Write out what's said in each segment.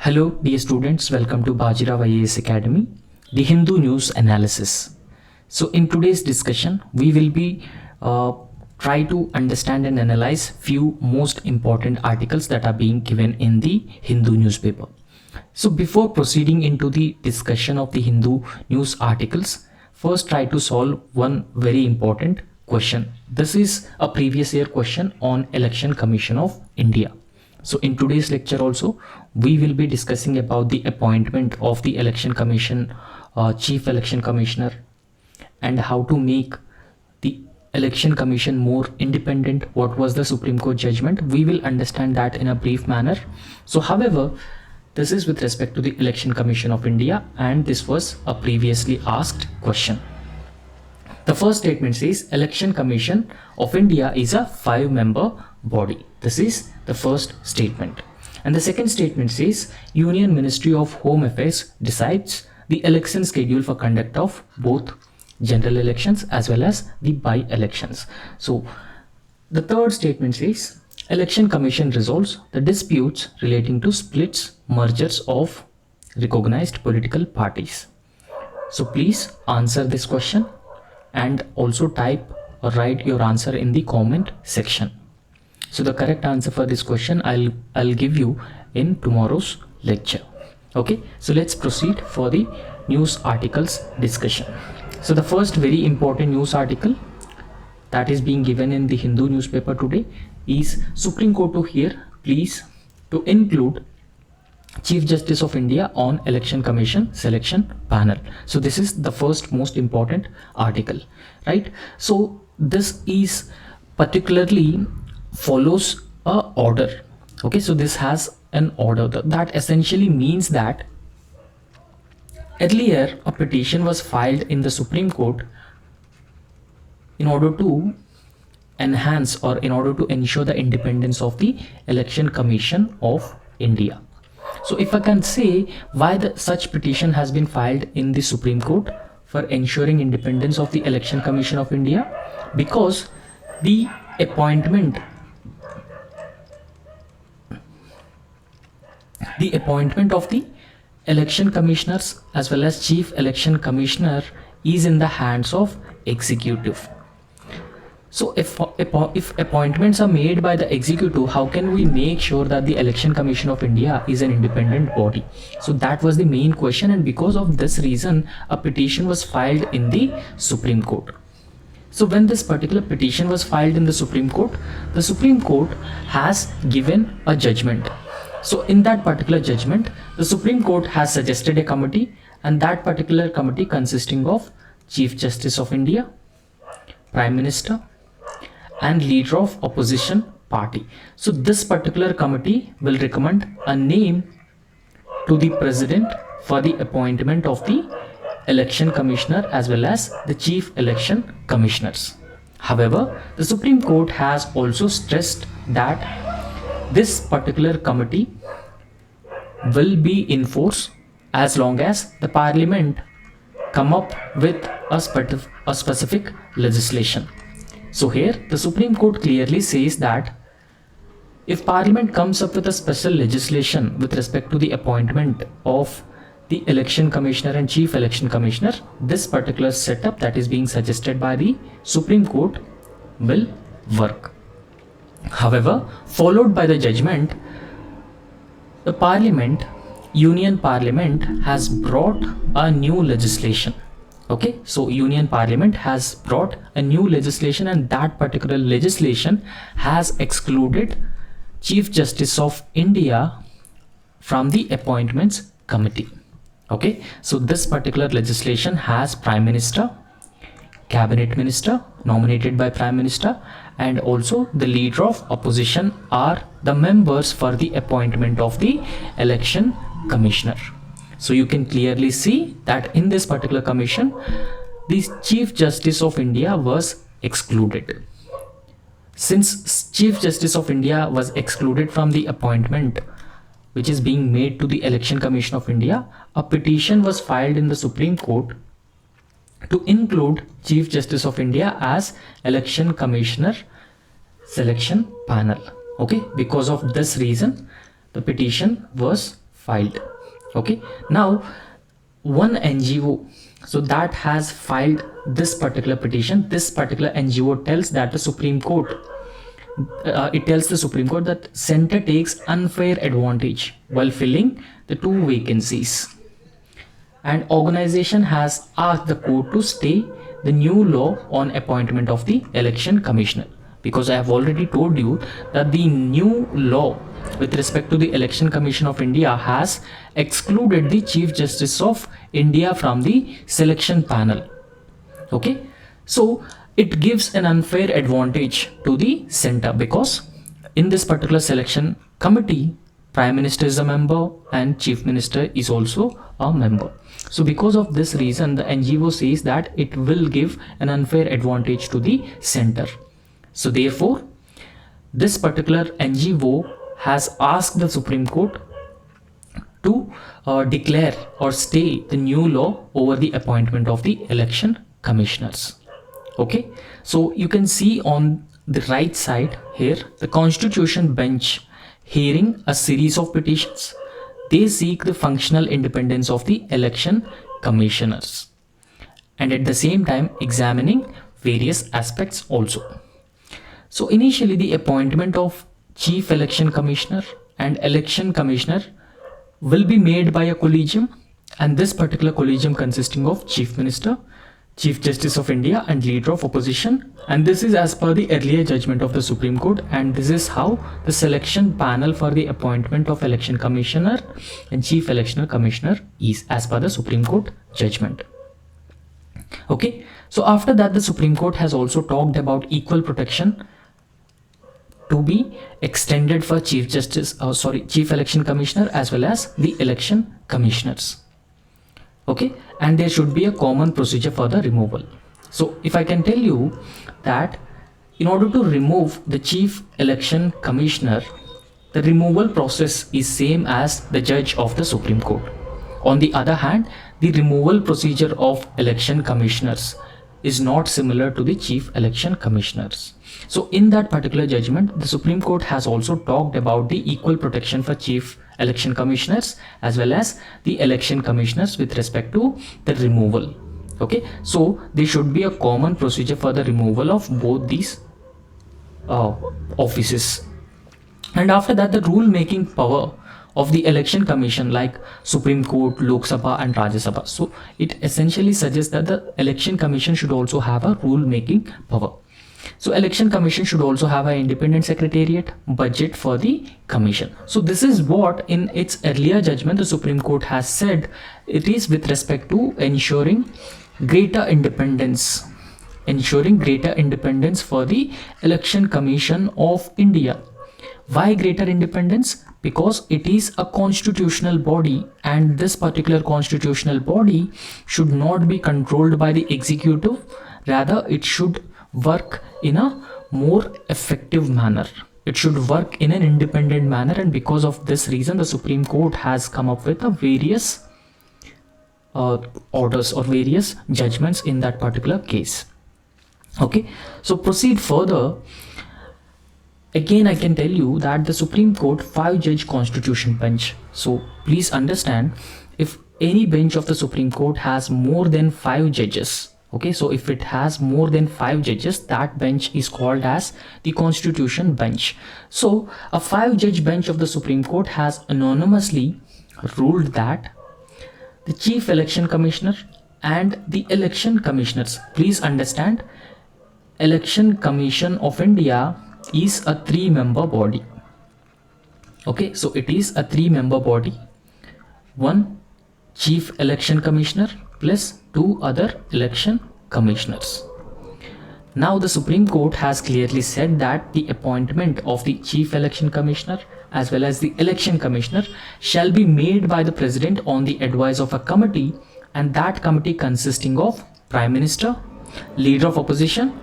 Hello dear students, welcome to Bajirao IAS Academy, the Hindu news analysis. So in today's discussion, we will be try to understand and analyze few most important articles that are being given in the Hindu newspaper. So before proceeding into the discussion of the Hindu news articles, first try to solve one very important question. This is a previous year question on Election Commission of India. So in today's lecture also, we will be discussing about the appointment of the Election Commission, Chief Election Commissioner, and how to make the Election Commission more independent. What was the Supreme Court judgment? We will understand that in a brief manner. So however, this is with respect to the Election Commission of India, and this was a previously asked question. The first statement says Election Commission of India is a 5-member body. This is the first statement. And the second statement says Union Ministry of Home Affairs decides the election schedule for conduct of both general elections as well as the by-elections. So the third statement says Election Commission resolves the disputes relating to splits, mergers of recognized political parties. So please answer this question and also type or write your answer in the comment section. So the correct answer for this question I'll give you in tomorrow's lecture. Okay, so let's proceed for the news articles discussion. So the first very important news article that is being given in the Hindu newspaper today is Supreme Court to hear pleas to include Chief Justice of India on Election Commission selection panel. So this is the first most important article, right? So this is particularly follows a order. Okay, so this has an order that essentially means that earlier a petition was filed in the Supreme Court in order to enhance or in order to ensure the independence of the Election Commission of India. So if I can say why such petition has been filed in the Supreme Court for ensuring independence of the Election Commission of India, because the appointment of the election commissioners as well as chief election commissioner is in the hands of executive. So if appointments are made by the executive, how can we make sure that the Election Commission of India is an independent body? So that was the main question, and because of this reason a petition was filed in the Supreme Court. So when this particular petition was filed in the Supreme Court has given a judgment. So in that particular judgment, the Supreme Court has suggested a committee, and that particular committee consisting of Chief Justice of India, Prime Minister, and leader of opposition party. So this particular committee will recommend a name to the president for the appointment of the election commissioner as well as the chief election commissioners. However, the Supreme Court has also stressed that this particular committee will be in force as long as the parliament come up with a specific legislation. So here the Supreme Court clearly says that if Parliament comes up with a special legislation with respect to the appointment of the election commissioner and chief election commissioner, this particular setup that is being suggested by the Supreme Court will work. However, followed by the judgment, the Union Parliament has brought a new legislation. Okay, so Union Parliament has brought a new legislation, and that particular legislation has excluded Chief Justice of India from the appointments committee. Okay, so this particular legislation has Prime Minister, Cabinet Minister nominated by Prime Minister, and also the leader of opposition are the members for the appointment of the election commissioner. So you can clearly see that in this particular commission, the Chief Justice of India was excluded. Since Chief Justice of India was excluded from the appointment which is being made to the Election Commission of India, a petition was filed in the Supreme Court to include Chief Justice of India as Election Commissioner selection panel. Okay, because of this reason the petition was filed. Okay, now one NGO so that has filed this particular petition, this particular NGO tells that the Supreme Court it tells the Supreme Court that center takes unfair advantage while filling the two vacancies, and organization has asked the court to stay the new law on appointment of the election commissioner, because I have already told you that the new law with respect to the Election Commission of India has excluded the Chief Justice of India from the selection panel. Okay, so it gives an unfair advantage to the center, because in this particular selection committee, Prime Minister is a member and Chief Minister is also a member. So because of this reason, the NGO says that it will give an unfair advantage to the center. So therefore, this particular NGO has asked the Supreme Court to declare or stay the new law over the appointment of the election commissioners. Okay, so you can see on the right side here, the Constitution Bench hearing a series of petitions. They seek the functional independence of the election commissioners and at the same time examining various aspects also. So initially the appointment of Chief Election Commissioner and Election Commissioner will be made by a collegium, and this particular collegium consisting of Chief Minister, Chief Justice of India and Leader of Opposition, and this is as per the earlier judgment of the Supreme Court, and this is how the selection panel for the appointment of Election Commissioner and Chief Election Commissioner is as per the Supreme Court judgment. Okay, so after that the Supreme Court has also talked about equal protection to be extended for Chief Election Commissioner as well as the election commissioners. Okay, and there should be a common procedure for the removal. So if I can tell you that in order to remove the Chief Election Commissioner, the removal process is same as the judge of the Supreme Court. On the other hand, the removal procedure of election commissioners is not similar to the Chief Election Commissioners. So in that particular judgment, the Supreme Court has also talked about the equal protection for Chief Election Commissioners as well as the election commissioners with respect to the removal. Okay, so there should be a common procedure for the removal of both these offices. And after that, the rule making power of the election commission, like Supreme Court, Lok Sabha and Rajya Sabha, so it essentially suggests that the election commission should also have a rule making power. So election commission should also have an independent secretariat, budget for the commission. So this is what in its earlier judgment the Supreme Court has said. It is with respect to ensuring greater independence for the Election Commission of India. Why greater independence? Because it is a constitutional body, and this particular constitutional body should not be controlled by the executive. Rather, it should work in a more effective manner. It should work in an independent manner, and because of this reason the Supreme Court has come up with a various orders or various judgments in that particular case. Okay, so proceed further. Again, I can tell you that the Supreme Court 5-judge constitution bench. So please understand, if any bench of the Supreme Court has more than 5 judges, okay, so if it has more than 5 judges, that bench is called as the constitution bench. So a 5-judge bench of the Supreme Court has anonymously ruled that the Chief Election Commissioner and the election commissioners, please understand, Election Commission of India is a 3-member body. Okay, so it is a 3-member body, one Chief Election Commissioner plus 2 other election commissioners. Now the Supreme Court has clearly said that the appointment of the Chief Election Commissioner as well as the election commissioner shall be made by the President on the advice of a committee, and that committee consisting of Prime Minister, Leader of Opposition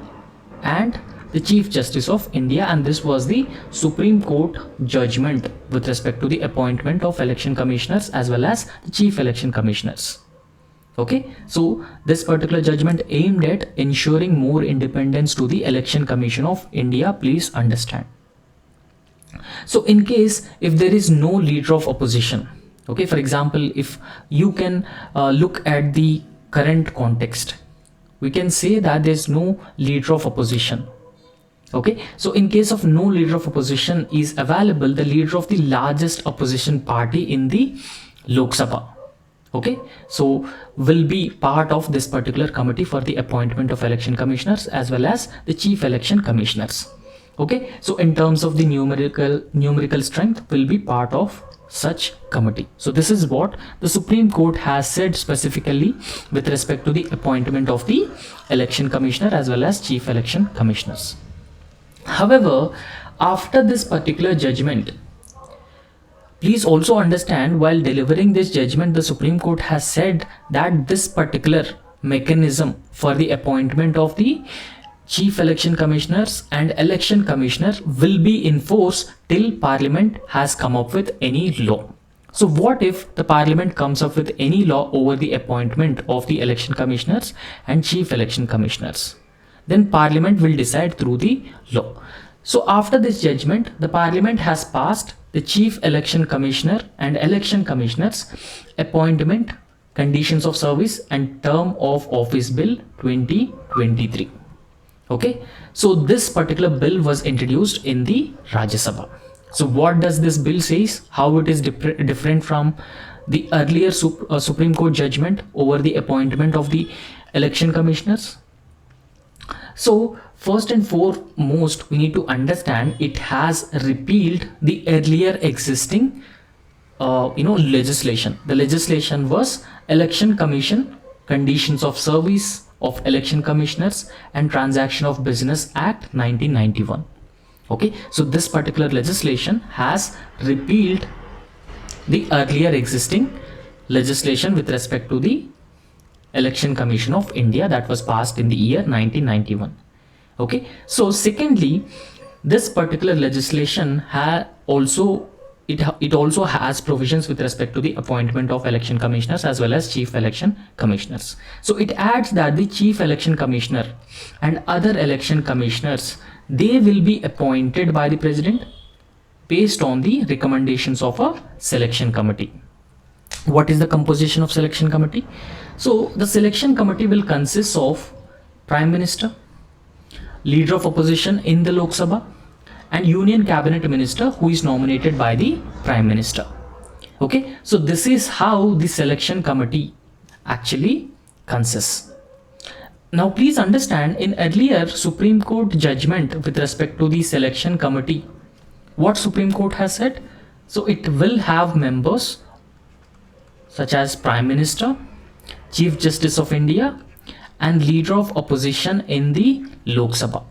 and the Chief Justice of India. And this was the Supreme Court judgment with respect to the appointment of election commissioners as well as the Chief Election Commissioners. Okay, so this particular judgment aimed at ensuring more independence to the Election Commission of India, please understand. So in case if there is no leader of opposition, Okay, for example, if you can look at the current context, we can say that there's no leader of opposition. Okay, so in case of no leader of opposition is available, the leader of the largest opposition party in the Lok Sabha, okay, so will be part of this particular committee for the appointment of election commissioners as well as the chief election commissioners. Okay, so in terms of the numerical strength, will be part of such committee. So this is what the Supreme Court has said specifically with respect to the appointment of the election commissioner as well as chief election commissioners. However, after this particular judgment, please also understand, while delivering this judgment, the Supreme Court has said that this particular mechanism for the appointment of the chief election commissioners and election commissioner will be in force till Parliament has come up with any law. So what if the Parliament comes up with any law over the appointment of the election commissioners and chief election commissioners? Then Parliament will decide through the law. So after this judgment, the Parliament has passed the chief election commissioner and election commissioners appointment, conditions of service and term of office bill 2023. Okay, so this particular bill was introduced in the Rajya Sabha. So what does this bill says? How it is different from the earlier Supreme Court judgment over the appointment of the election commissioners? So first and foremost, we need to understand it has repealed the earlier existing legislation. The legislation was Election Commission, Conditions of Service of Election Commissioners and Transaction of Business Act 1991. Okay, so this particular legislation has repealed the earlier existing legislation with respect to the Election Commission of India that was passed in the year 1991. Okay, so secondly, this particular legislation also has provisions with respect to the appointment of election commissioners as well as chief election commissioners. So it adds that the chief election commissioner and other election commissioners, they will be appointed by the president based on the recommendations of a selection committee. What is the composition of selection committee? So the selection committee will consist of Prime Minister, Leader of Opposition in the Lok Sabha, and Union Cabinet Minister who is nominated by the Prime Minister. Okay, so this is how the selection committee actually consists. Now please understand, in earlier Supreme Court judgment with respect to the selection committee, what Supreme Court has said? So it will have members such as Prime Minister, Chief Justice of India and Leader of Opposition in the Lok Sabha.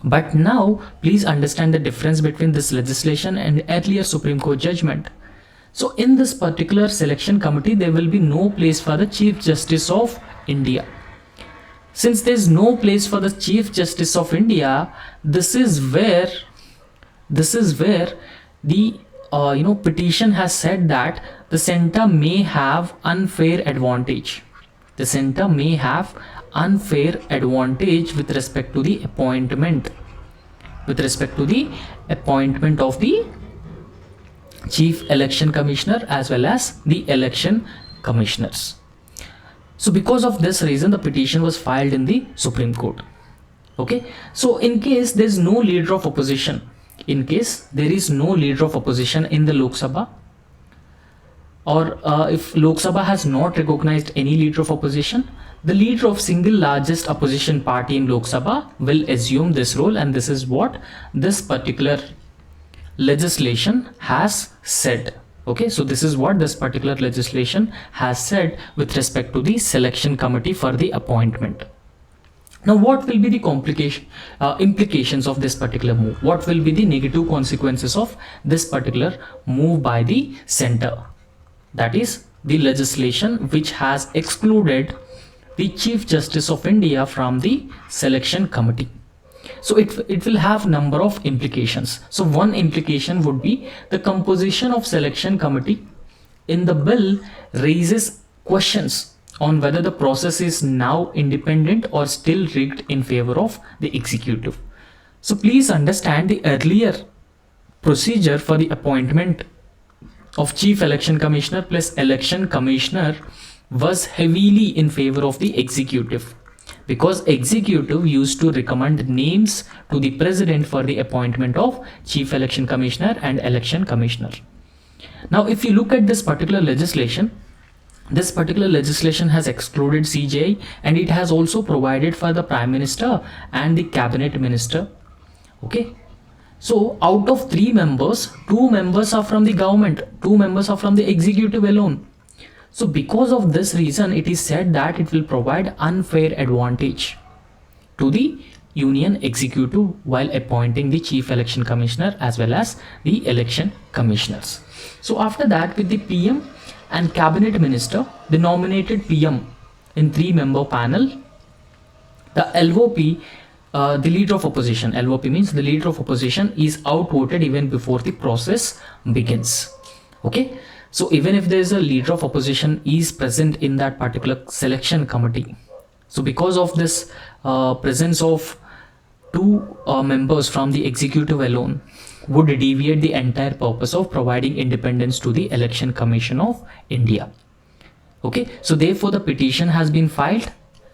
But now please understand the difference between this legislation and earlier Supreme Court judgment. So in this particular selection committee, there will be no place for the Chief Justice of India. Since there is no place for the Chief Justice of India, this is where the petition has said that the center may have unfair advantage. The center may have unfair advantage with respect to the appointment of the chief election commissioner as well as the election commissioners. So because of this reason, the petition was filed in the Supreme Court. Okay, so in case there is no leader of opposition, in case there is no leader of opposition in the Lok Sabha, or if Lok Sabha has not recognized any leader of opposition, the leader of single largest opposition party in Lok Sabha will assume this role, and this is what this particular legislation has said. Okay, so this is what this particular legislation has said with respect to the selection committee for the appointment. Now, what will be the implications of this particular move? What will be the negative consequences of this particular move by the center? That is the legislation which has excluded the Chief Justice of India from the selection committee. So it will have number of implications. So one implication would be the composition of selection committee in the bill raises questions on whether the process is now independent or still rigged in favor of the executive. So please understand, the earlier procedure for the appointment of Chief Election Commissioner plus Election Commissioner was heavily in favor of the executive, because executive used to recommend names to the president for the appointment of Chief Election Commissioner and Election Commissioner. Now if you look at this particular legislation has excluded CJI, and it has also provided for the Prime Minister and the Cabinet Minister. Okay, so out of 3 members, 2 members are from the government, 2 members are from the executive alone. So because of this reason, it is said that it will provide unfair advantage to the union executive while appointing the Chief Election Commissioner as well as the election commissioners. So after that, with the PM and Cabinet Minister, the nominated PM in 3-member panel, the LOP, the leader of opposition, LOP means the leader of opposition, is outvoted even before the process begins. Okay, so even if there is a leader of opposition is present in that particular selection committee, so because of this presence of 2 members from the executive alone would deviate the entire purpose of providing independence to the Election Commission of India. Okay, so therefore the petition has been filed.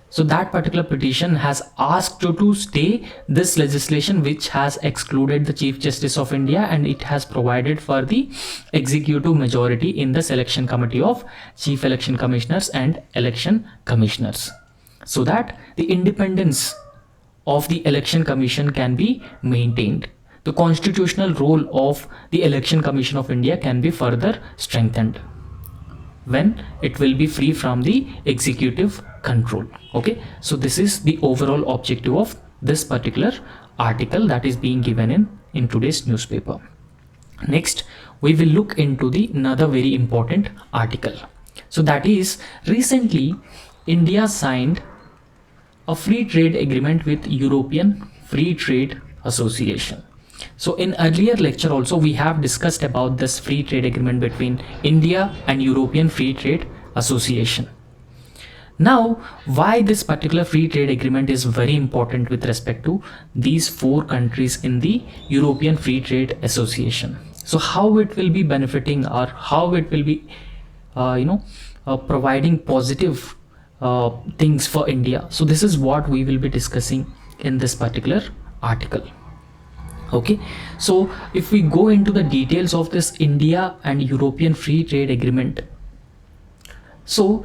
So that particular petition has asked to stay this legislation which has excluded the Chief Justice of India, and it has provided for the executive majority in the selection committee of Chief Election Commissioners and Election Commissioners, so that the independence of the Election Commission can be maintained. The constitutional role of the Election Commission of India can be further strengthened when it will be free from the executive control. Okay, so this is the overall objective of this particular article that is being given in today's newspaper. Next, we will look into the another very important article. So that is, recently India signed a free trade agreement with European Free Trade Association. So in earlier lecture also we have discussed about this free trade agreement between India and European Free Trade Association. Now, why this particular free trade agreement is very important with respect to these 4 countries in the European Free Trade Association. So how it will be benefiting, or how it will be providing positive things for India. So this is what we will be discussing in this particular article. Okay, so if we go into the details of this India and European Free Trade Agreement, so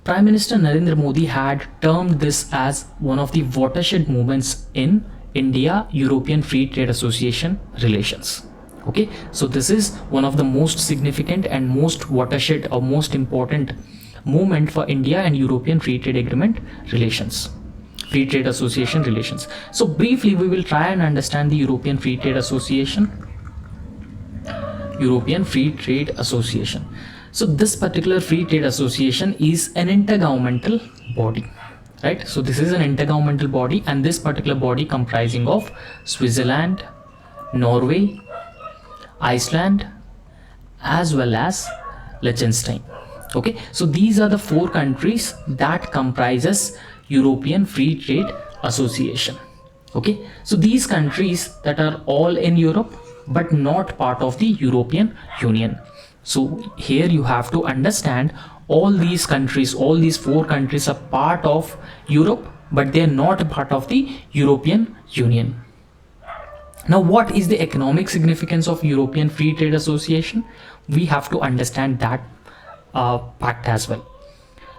Prime Minister Narendra Modi had termed this as one of the watershed movements in India-European Free Trade Association relations. Okay, so this is one of the most significant and most watershed or most important movement for India and European Free Trade Agreement relations. Free Trade Association relations. So briefly we will try and understand the European Free Trade Association. European Free Trade Association. So this particular Free Trade Association is an intergovernmental body, right? So this is an intergovernmental body, and this particular body comprising of Switzerland, Norway, Iceland, as well as Liechtenstein. Okay, so these are the 4 countries that comprises European Free Trade Association. Okay, so these countries that are all in Europe but not part of the European Union. So here you have to understand all these countries, all these 4 countries are part of Europe, but they are not a part of the European Union. Now, what is the economic significance of European Free Trade Association? We have to understand that fact as well.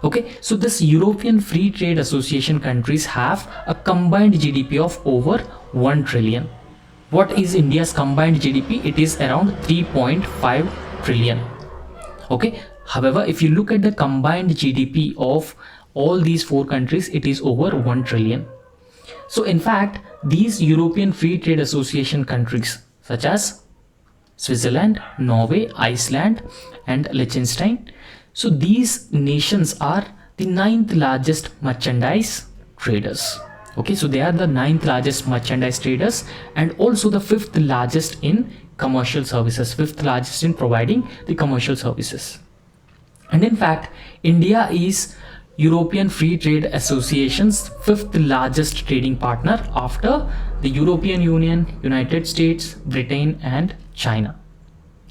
Okay, so this European Free Trade Association countries have a combined GDP of over 1 trillion. What is India's combined GDP? It is around 3.5 trillion. Okay, however, if you look at the combined GDP of all these 4 countries, it is over 1 trillion. So in fact, these European Free Trade Association countries such as Switzerland, Norway, Iceland and Liechtenstein, so these nations are the 9th largest merchandise traders. Okay, so they are the 9th largest merchandise traders and also the 5th largest in commercial services, 5th largest in providing the commercial services. And in fact, India is European Free Trade Association's 5th largest trading partner after the European Union, United States, Britain and China.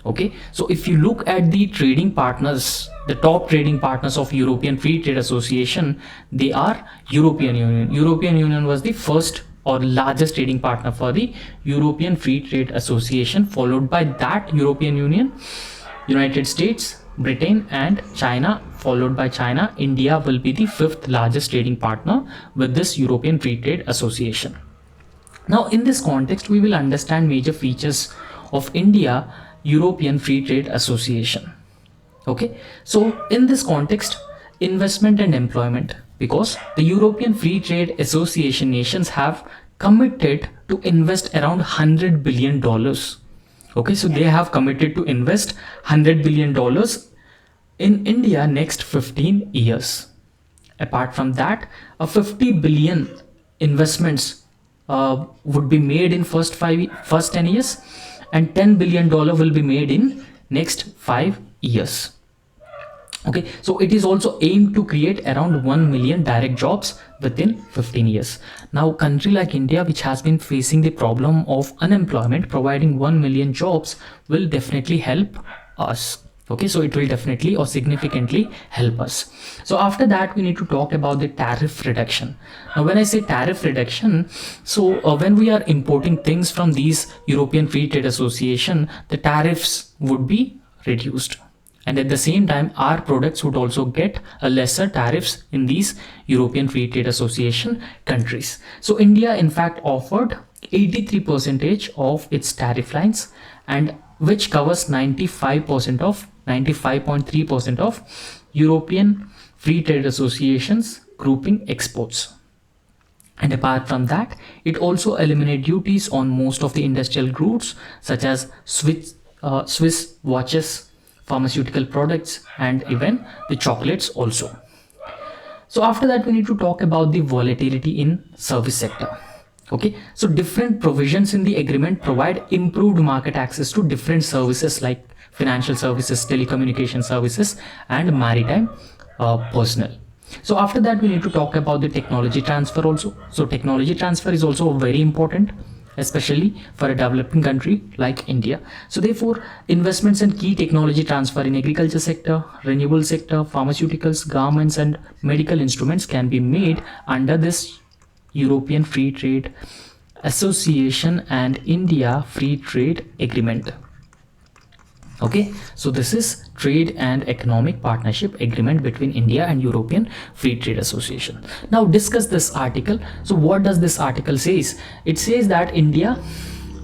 Okay, so if you look at the trading partners, the top trading partners of European Free Trade Association, they are European Union. European Union was the first or largest trading partner for the European Free Trade Association, followed by that European Union, United States, Britain and China, followed by China. India will be the fifth largest trading partner with this European Free Trade Association. Now, in this context, we will understand major features of India European Free Trade Association. Okay, so in this context, investment and employment, because the European Free Trade Association nations have committed to invest around $100 billion. Okay, so they have committed to invest $100 billion in India next 15 years. Apart from that, a 50 billion investments would be made in first 10 years, and $10 billion will be made in next 5 years. Okay, so it is also aimed to create around 1 million direct jobs within 15 years. Now, country like India, which has been facing the problem of unemployment, providing 1 million jobs will definitely help us. Okay, so it will definitely or significantly help us. So after that, we need to talk about the tariff reduction. Now, when I say tariff reduction, so when we are importing things from these European Free Trade Association, the tariffs would be reduced. And at the same time, our products would also get a lesser tariffs in these European Free Trade Association countries. So India, in fact, offered 83% of its tariff lines, and which covers 95.3% of European Free Trade Association's grouping exports. And apart from that, it also eliminated duties on most of the industrial goods such as Swiss watches, pharmaceutical products, and even the chocolates also. So after that, we need to talk about the volatility in service sector. Okay, so different provisions in the agreement provide improved market access to different services like financial services, telecommunication services, and maritime personnel. So after that, we need to talk about the technology transfer also. So technology transfer is also very important, especially for a developing country like India. So therefore, investments in key technology transfer in agriculture sector, renewable sector, pharmaceuticals, garments, and medical instruments can be made under this European Free Trade Association and India Free Trade Agreement. Okay, so this is trade and economic partnership agreement between India and European Free Trade Association. Now discuss this article. So what does this article says? It says that India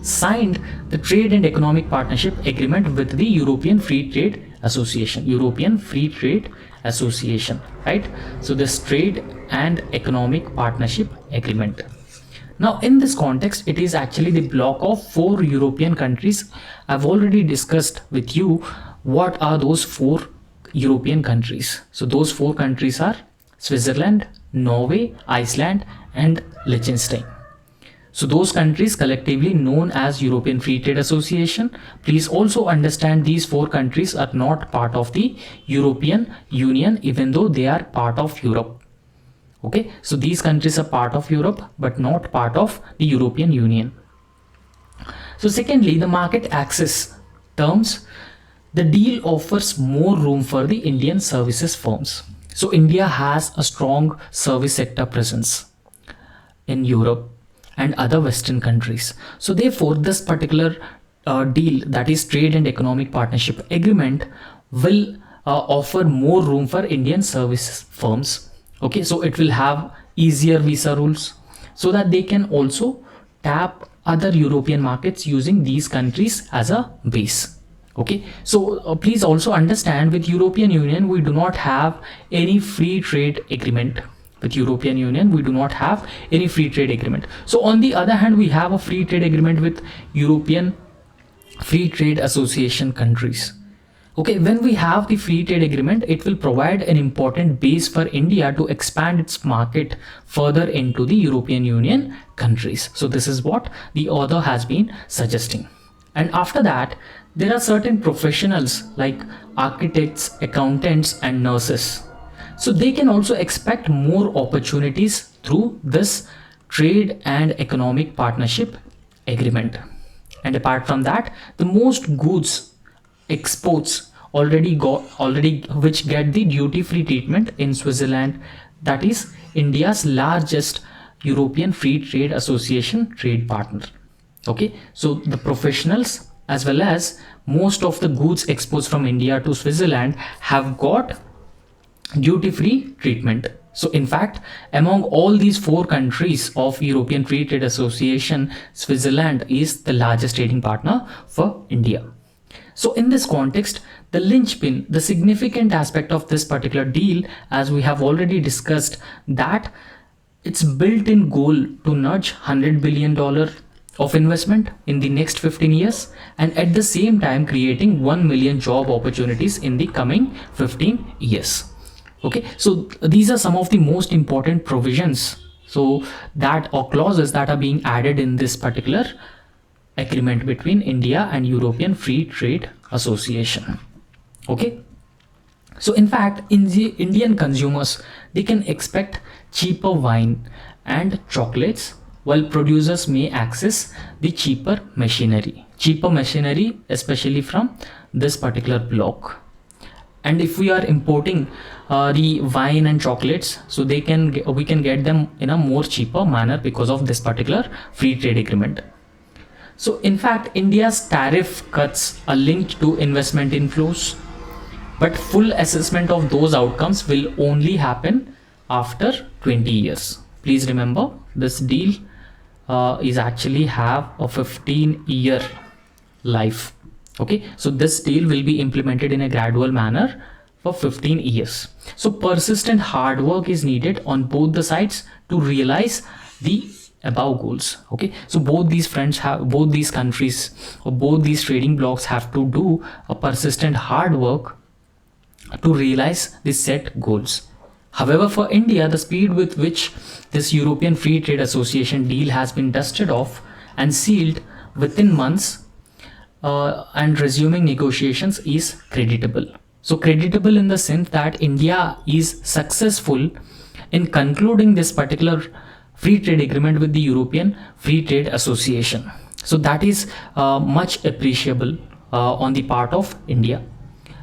signed the trade and economic partnership agreement with the European Free Trade Association. European Free Trade Association, right? So this trade and economic partnership agreement. Now, in this context, it is actually the block of 4 European countries. I've already discussed with you what are those 4 European countries. So those 4 countries are Switzerland, Norway, Iceland, and Liechtenstein. So those countries collectively known as European Free Trade Association. Please also understand these 4 countries are not part of the European Union, even though they are part of Europe. Okay, so these countries are part of Europe but not part of the European Union. So secondly, the market access terms. The deal offers more room for the Indian services firms. So India has a strong service sector presence in Europe and other Western countries. So therefore, this particular deal, that is trade and economic partnership agreement, will offer more room for Indian services firms. Okay, so it will have easier visa rules so that they can also tap other European markets using these countries as a base. Okay, so please also understand, with European Union we do not have any free trade agreement. With European Union we do not have any free trade agreement. So on the other hand, we have a free trade agreement with European Free Trade Association countries. Okay, when we have the free trade agreement, it will provide an important base for India to expand its market further into the European Union countries. So this is what the author has been suggesting. And after that, there are certain professionals like architects, accountants, and nurses. So they can also expect more opportunities through this trade and economic partnership agreement. And apart from that, the most goods exports which get the duty free treatment in Switzerland, that is India's largest European Free Trade Association trade partner. Okay, so the professionals as well as most of the goods exports from India to Switzerland have got duty free treatment. So in fact, among all these 4 countries of European Free Trade Association, Switzerland is the largest trading partner for India. So in this context, the linchpin, the significant aspect of this particular deal, as we have already discussed, that its built-in goal to nudge $100 billion of investment in the next 15 years, and at the same time creating 1 million job opportunities in the coming 15 years. Okay, so these are some of the most important provisions, so that or clauses that are being added in this particular agreement between India and European Free Trade Association. Okay, so in fact, Indian consumers, they can expect cheaper wine and chocolates, while producers may access the cheaper machinery, especially from this particular bloc. And if we are importing the wine and chocolates, so we can get them in a more cheaper manner because of this particular free trade agreement. So in fact, India's tariff cuts are linked to investment inflows, but full assessment of those outcomes will only happen after 20 years. Please remember, this deal is actually have a 15-year life. Okay, so this deal will be implemented in a gradual manner for 15 years. So persistent hard work is needed on both the sides to realize the above goals. Okay, so both these countries or both these trading blocs have to do a persistent hard work to realize the set goals. However, for India, the speed with which this European Free Trade Association deal has been dusted off and sealed within months and resuming negotiations is creditable. So creditable in the sense that India is successful in concluding this particular free trade agreement with the European Free Trade Association. So that is much appreciable on the part of India.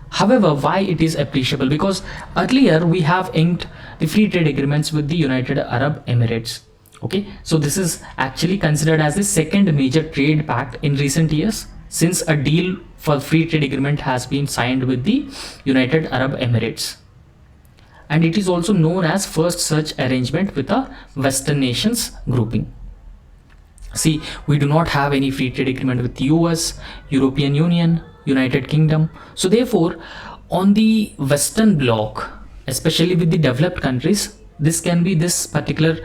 However, why it is appreciable? Because earlier we have inked the free trade agreements with the United Arab Emirates. Okay, so this is actually considered as the second major trade pact in recent years, since a deal for free trade agreement has been signed with the United Arab Emirates. And it is also known as first such arrangement with a Western nations grouping. See, we do not have any free trade agreement with the US, European Union, United Kingdom. So therefore, on the Western bloc, especially with the developed countries, this particular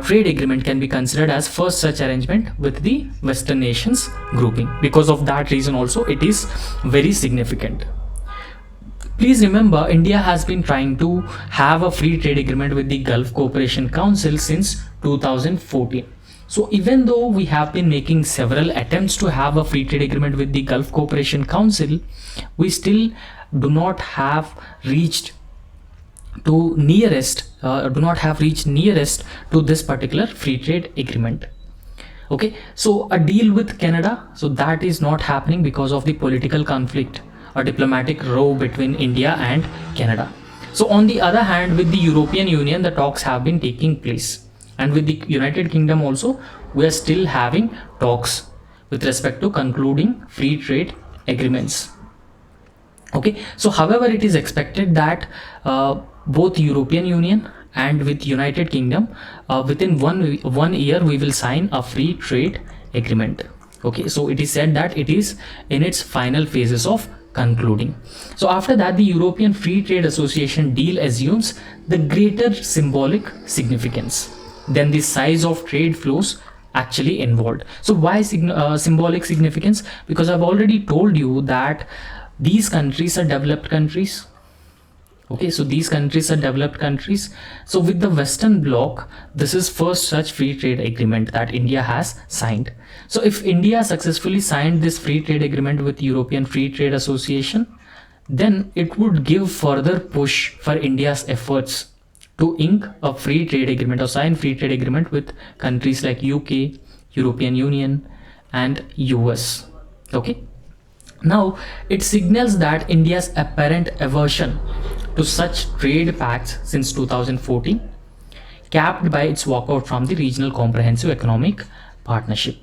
trade agreement can be considered as first such arrangement with the Western nations grouping. Because of that reason also, it is very significant. Please remember, India has been trying to have a free trade agreement with the Gulf Cooperation Council since 2014. So even though we have been making several attempts to have a free trade agreement with the Gulf Cooperation Council, we still do not have reached nearest to this particular free trade agreement. Okay, so a deal with Canada, so that is not happening because of the political conflict or diplomatic row between India and Canada. So on the other hand, with the European Union, the talks have been taking place, and with the United Kingdom also, we are still having talks with respect to concluding free trade agreements. Okay, so however, it is expected that both European Union and with United Kingdom, within one year we will sign a free trade agreement. Okay, so it is said that it is in its final phases of concluding. So after that, the European Free Trade Association deal assumes the greater symbolic significance than the size of trade flows actually involved. So why symbolic significance? Because I've already told you that these countries are developed countries. Okay, so these countries are developed countries. So with the Western bloc, this is first such free trade agreement that India has signed. So if India successfully signed this free trade agreement with European Free Trade Association, then it would give further push for India's efforts to ink a free trade agreement or sign free trade agreement with countries like UK, European Union and US. Okay, Now, it signals that India's apparent aversion to such trade pacts since 2014, capped by its walkout from the Regional Comprehensive Economic Partnership.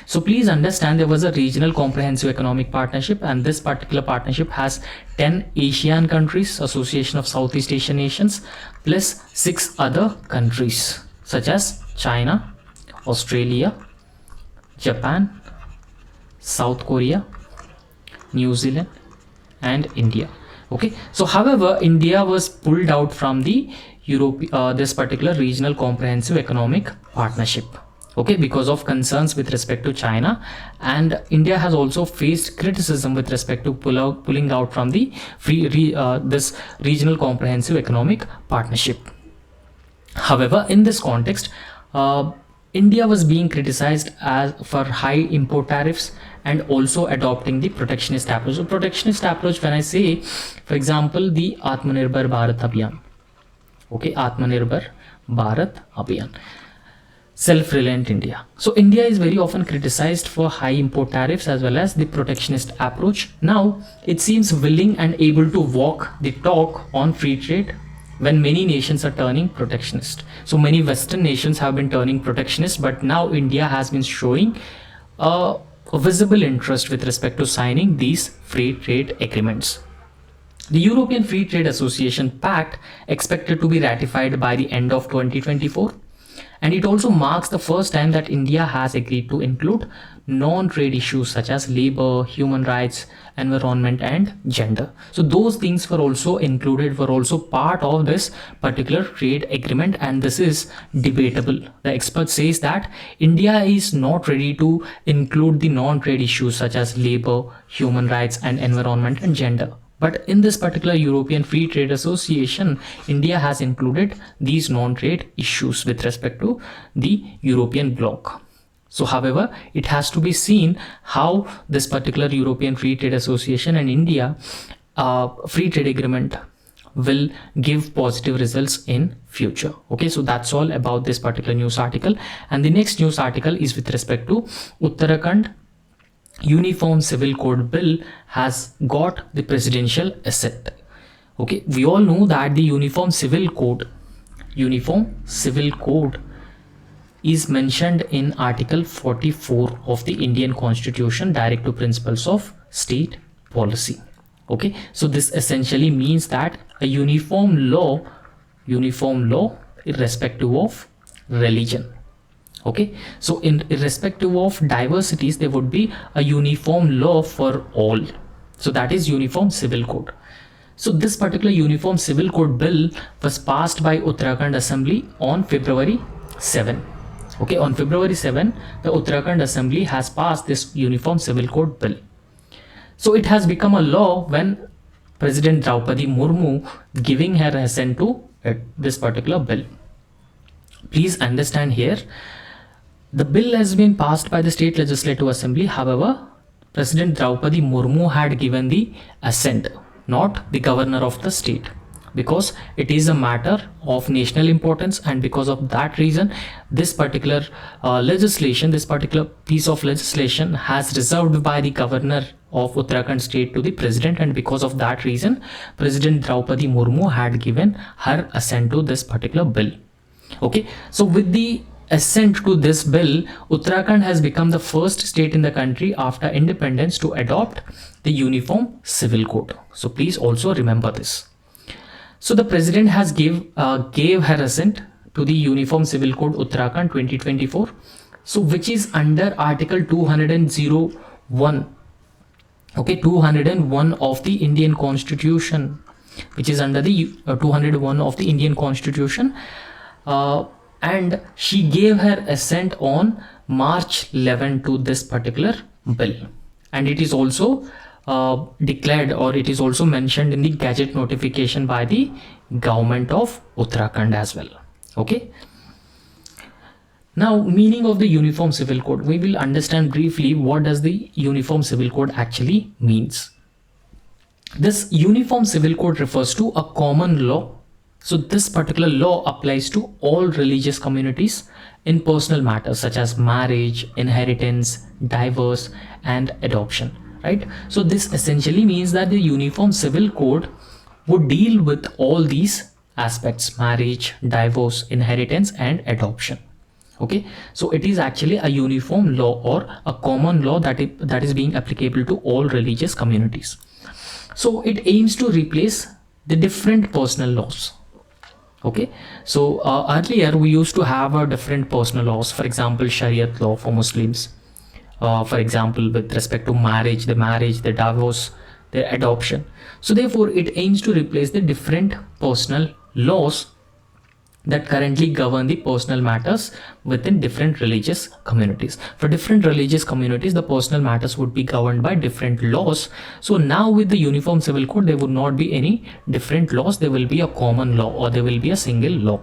So please understand, there was a Regional Comprehensive Economic Partnership, and this particular partnership has 10 ASEAN countries, Association of Southeast Asian Nations, plus 6 other countries such as China, Australia, Japan, South Korea, New Zealand, and India. Okay, so however, India was pulled out from the this particular Regional Comprehensive Economic Partnership, okay, because of concerns with respect to China, and India has also faced criticism with respect to pulling out from the this Regional Comprehensive Economic Partnership. However, in this context, India was being criticized as for high import tariffs and also adopting the protectionist approach. So protectionist approach, when I say, for example, the Atmanirbhar Bharat Abhiyan, okay, Atmanirbhar Bharat Abhiyan, self-reliant India. So India is very often criticized for high import tariffs as well as the protectionist approach. Now it seems willing and able to walk the talk on free trade when many nations are turning protectionist. So many Western nations have been turning protectionist, but now India has been showing a visible interest with respect to signing these free trade agreements. The European Free Trade Association Pact expected to be ratified by the end of 2024, and it also marks the first time that India has agreed to include non-trade issues such as labor, human rights, environment, and gender. So those things were also included, were also part of this particular trade agreement, and this is debatable. The expert says that India is not ready to include the non-trade issues such as labor, human rights, and environment and gender. But in this particular European Free Trade Association, India has included these non-trade issues with respect to the European bloc. So however, it has to be seen how this particular European Free Trade Association and India free trade agreement will give positive results in future. Okay, so that's all about this particular news article. And the next news article is with respect to Uttarakhand Uniform Civil Code Bill has got the presidential assent. Okay, we all know that the Uniform Civil Code is mentioned in Article 44 of the Indian Constitution, Directive Principles of State Policy. Okay, so this essentially means that a uniform law irrespective of religion. Okay, so irrespective of diversities, there would be a uniform law for all. So that is Uniform Civil Code. So this particular Uniform Civil Code bill was passed by Uttarakhand Assembly on February 7. Okay, on February 7, the Uttarakhand Assembly has passed this Uniform Civil Code bill. So it has become a law when President Draupadi Murmu giving her assent to this particular bill. Please understand here, the bill has been passed by the State Legislative Assembly. However, President Draupadi Murmu had given the assent, not the governor of the state, because it is a matter of national importance, and because of that reason, this particular this particular piece of legislation has reserved by the governor of Uttarakhand state to the president, and because of that reason, President Draupadi Murmu had given her assent to this particular bill. Okay, so with the assent to this bill, Uttarakhand has become the first state in the country after independence to adopt the Uniform Civil Code. So please also remember this. So the president has gave her assent to the Uniform Civil Code Uttarakhand 2024, so which is under Article 201. Okay, 201 of the Indian Constitution, which is under the 201 of the Indian Constitution. And she gave her assent on March 11 to this particular bill, and it is also declared, or it is also mentioned in the Gazette notification by the government of Uttarakhand as well. Okay, now meaning of the Uniform Civil Code, we will understand briefly what does the Uniform Civil Code actually means. This Uniform Civil Code refers to a common law. So this particular law applies to all religious communities in personal matters such as marriage, inheritance, divorce, and adoption. right? So this essentially means that the Uniform Civil Code would deal with all these aspects: marriage, divorce, inheritance, and adoption. Okay, so it is actually a uniform law or a common law that is being applicable to all religious communities. So it aims to replace the different personal laws. Okay, so earlier we used to have a different personal laws, for example Shariat law for Muslims, for example with respect to marriage, the divorce, the adoption. So therefore it aims to replace the different personal laws that currently govern the personal matters within different religious communities. For different religious communities, the personal matters would be governed by different laws. So now with the Uniform Civil Code, there would not be any different laws. There will be a common law, or there will be a single law.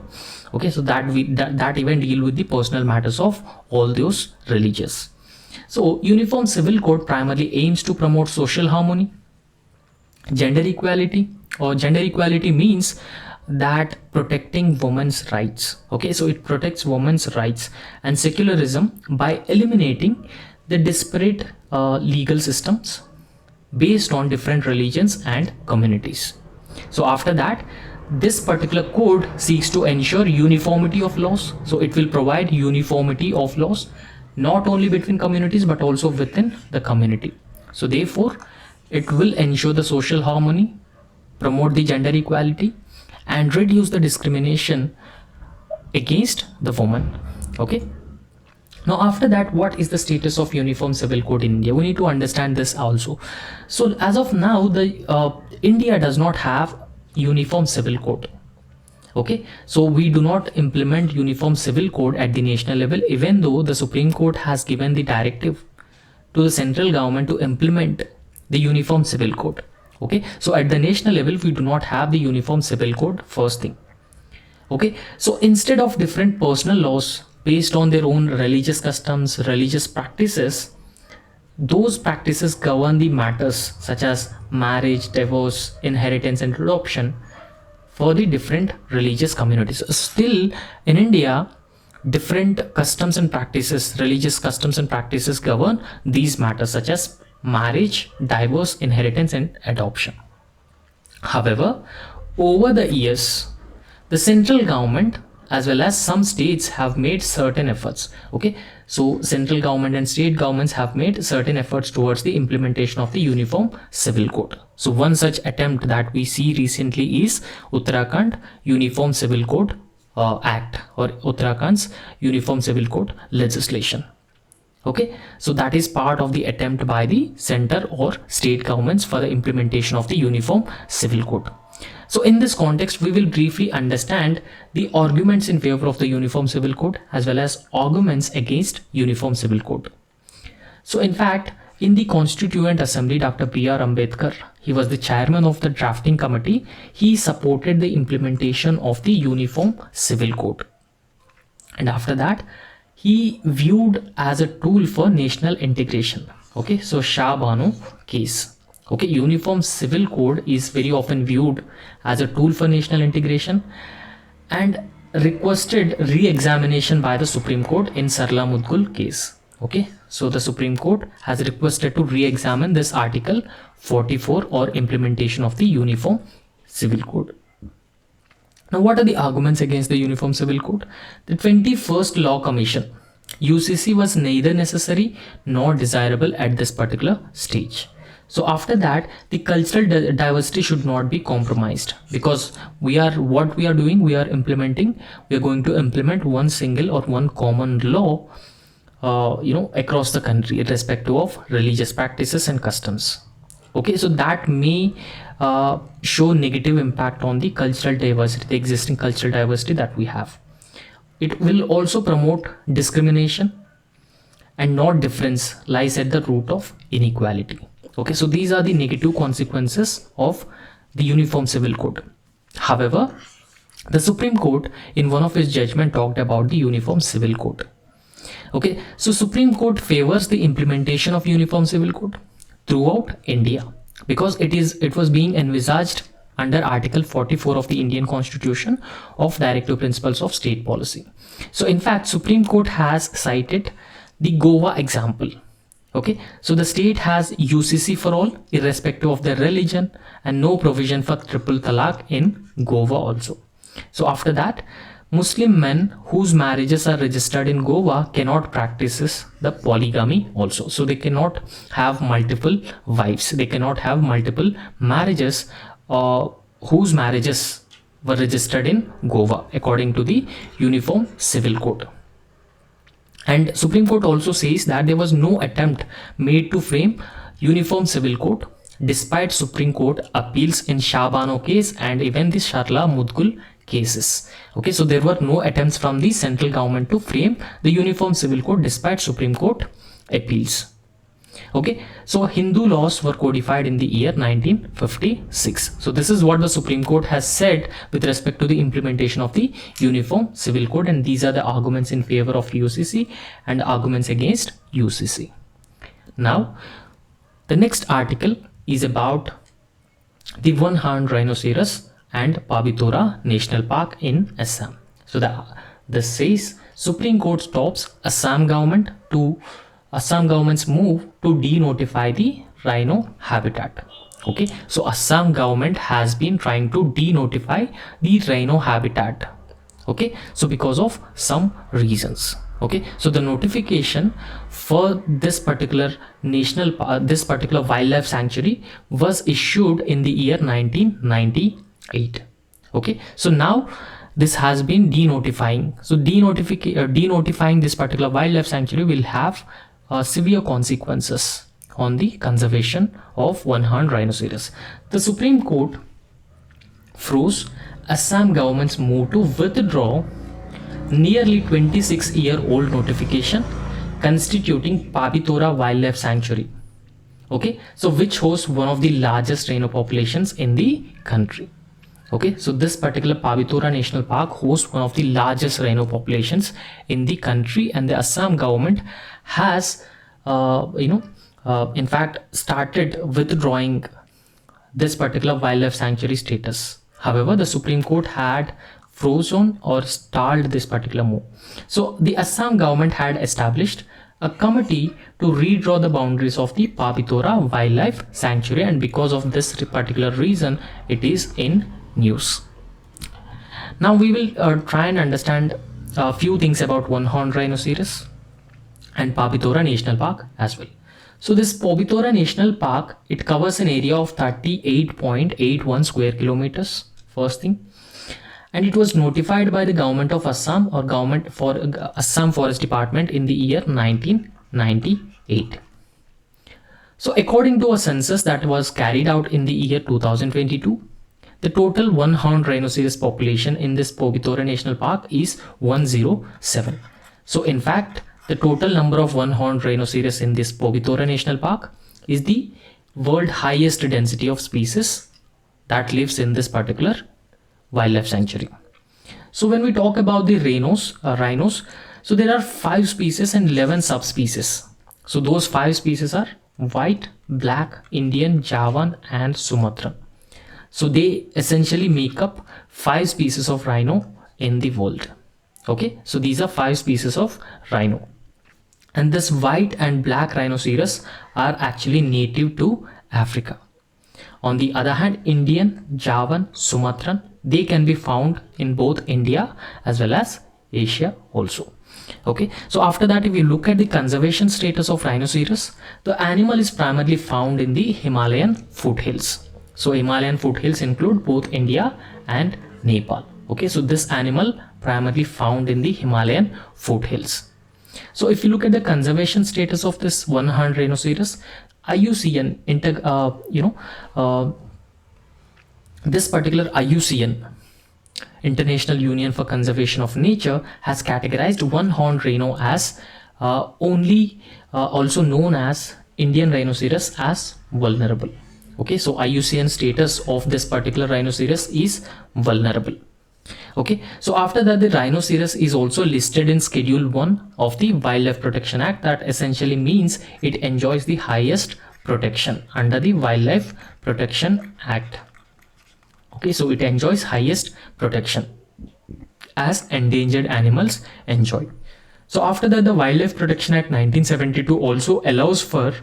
Okay, so that even deal with the personal matters of all those religious. So Uniform Civil Code primarily aims to promote social harmony, gender equality, or gender equality means that protecting women's rights. Okay, so it protects women's rights and secularism by eliminating the disparate legal systems based on different religions and communities. So after that, this particular code seeks to ensure uniformity of laws. So it will provide uniformity of laws not only between communities but also within the community. So therefore it will ensure the social harmony, promote the gender equality, and reduce the discrimination against the woman. Okay, now after that, what is the status of Uniform Civil Code in India? We need to understand this also. So as of now, the India does not have Uniform Civil Code. Okay, so we do not implement Uniform Civil Code at the national level, even though the Supreme Court has given the directive to the central government to implement the Uniform Civil Code. Okay, so at the national level we do not have the Uniform Civil Code, first thing. Okay, so instead of different personal laws based on their own religious customs, religious practices, those practices govern the matters such as marriage, divorce, inheritance, and adoption for the different religious communities. Still in India, different customs and practices, religious customs and practices govern these matters such as marriage, divorce, inheritance, and adoption. However, over the years, the central government as well as some states have made certain efforts. Okay, so central government and state governments have made certain efforts towards the implementation of the Uniform Civil Code. So one such attempt that we see recently is Uttarakhand Uniform Civil Code Act, or Uttarakhand's Uniform Civil Code legislation. Okay, so that is part of the attempt by the center or state governments for the implementation of the Uniform Civil Code. So in this context, we will briefly understand the arguments in favor of the Uniform Civil Code as well as arguments against Uniform Civil Code. So in fact, in the Constituent Assembly, Dr. B.R. Ambedkar, he was the chairman of the drafting committee. He supported the implementation of the Uniform Civil Code. And after that, he viewed as a tool for national integration. Okay, so Shah Bano case. Okay, Uniform Civil Code is very often viewed as a tool for national integration and requested re-examination by the Supreme Court in Sarla Mudgul case. Okay, so the Supreme Court has requested to re-examine this Article 44 or implementation of the Uniform Civil Code. Now, what are the arguments against the Uniform Civil Code? The 21st Law Commission, UCC, was neither necessary nor desirable at this particular stage. So after that, the cultural diversity should not be compromised, because we are going to implement one single or one common law across the country, irrespective of religious practices and customs. Okay, so that may show negative impact on the cultural diversity, the existing cultural diversity that we have. It will also promote discrimination, and not difference lies at the root of inequality. Okay, so these are the negative consequences of the Uniform Civil Code. However, the Supreme Court in one of its judgment talked about the Uniform Civil Code. Okay, so Supreme Court favors the implementation of Uniform Civil Code throughout India, because it was being envisaged under Article 44 of the Indian Constitution of Directive Principles of State Policy. So in fact, Supreme Court has cited the Goa example. Okay, so the state has UCC for all irrespective of their religion, and no provision for triple talaq in Goa also. So after that, Muslim men whose marriages are registered in Goa cannot practice the polygamy also. So they cannot have multiple wives, they cannot have multiple marriages whose marriages were registered in Goa according to the Uniform Civil Code. And Supreme Court also says that there was no attempt made to frame Uniform Civil Code despite Supreme Court appeals in Shabano case and even the Sharla Mudgul cases. Okay, so there were no attempts from the central government to frame the Uniform Civil Code despite Supreme Court appeals. Okay, so Hindu laws were codified in the year 1956. So this is what the Supreme Court has said with respect to the implementation of the Uniform Civil Code, and these are the arguments in favor of UCC and arguments against UCC. Now, the next article is about the one-horned rhinoceros and Pabitora National Park in Assam. So this says Supreme Court stops Assam government's move to denotify the rhino habitat. Okay, so Assam government has been trying to denotify the rhino habitat. Okay, so because of some reasons. Okay, so the notification for this particular this particular wildlife sanctuary was issued in the year 1998. Okay, so now this has been denotifying. So denotifying this particular wildlife sanctuary will have severe consequences on the conservation of one-horned rhinoceros. The Supreme Court froze Assam government's move to withdraw nearly 26-year-old notification constituting Pabitora Wildlife Sanctuary. Okay, so which hosts one of the largest rhino populations in the country. Okay, so this particular Pabitora National Park hosts one of the largest rhino populations in the country, and the Assam government has in fact started withdrawing this particular wildlife sanctuary status. However, the Supreme Court had frozen or stalled this particular move. So the Assam government had established a committee to redraw the boundaries of the Pabitora Wildlife Sanctuary, and because of this particular reason it is in news. Now we will try and understand a few things about one-horned rhinoceros and Pabitora National Park as well. So this Pabitora National Park, it covers an area of 38.81 square kilometers, first thing, and it was notified by the government of Assam or government for Assam Forest Department in the year 1998. So according to a census that was carried out in the year 2022, the total one-horned rhinoceros population in this Pabitora National Park is 107. So in fact, the total number of one-horned rhinoceros in this Pabitora National Park is the world highest density of species that lives in this particular wildlife sanctuary. So when we talk about the rhinos, so there are 5 species and 11 subspecies. So those 5 species are white, black, Indian, Javan and Sumatran. So they essentially make up 5 species of rhino in the world. Okay, so these are 5 species of rhino, and this white and black rhinoceros are actually native to Africa. On the other hand, Indian, Javan, Sumatran, they can be found in both India as well as Asia also. Okay, so after that, if you look at the conservation status of rhinoceros, the animal is primarily found in the Himalayan foothills. So Himalayan foothills include both India and Nepal. Okay, so this animal primarily found in the Himalayan foothills. So if you look at the conservation status of this one-horned rhinoceros, IUCN, this particular IUCN, International Union for Conservation of Nature, has categorized one-horned rhino as also known as Indian rhinoceros as vulnerable. Okay, so IUCN status of this particular rhinoceros is vulnerable. Okay, so after that, the rhinoceros is also listed in Schedule 1 of the Wildlife Protection Act. That essentially means it enjoys the highest protection under the Wildlife Protection Act. Okay, so it enjoys highest protection as endangered animals enjoy. So after that, the Wildlife Protection Act 1972 also allows for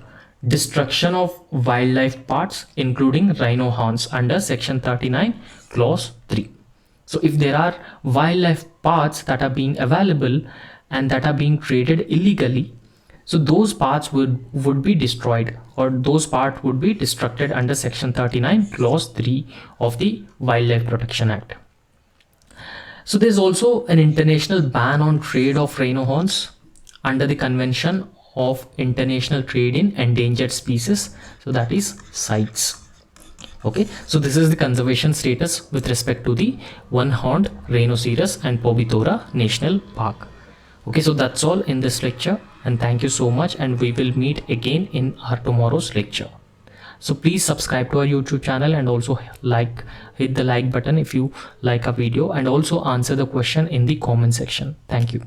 destruction of wildlife parts including rhino horns under section 39 clause 3. So if there are wildlife parts that are being available and that are being traded illegally, so those parts would be destroyed, or those parts would be destructed under section 39 clause 3 of the Wildlife Protection Act. So there's also an international ban on trade of rhino horns under the Convention of International Trade in Endangered Species, so that is CITES. Okay, so this is the conservation status with respect to the one-horned rhinoceros and Pobitora National Park. Okay, so that's all in this lecture, and thank you so much, and we will meet again in our tomorrow's lecture. So please subscribe to our YouTube channel and also hit the like button if you like our video, and also answer the question in the comment section. Thank you.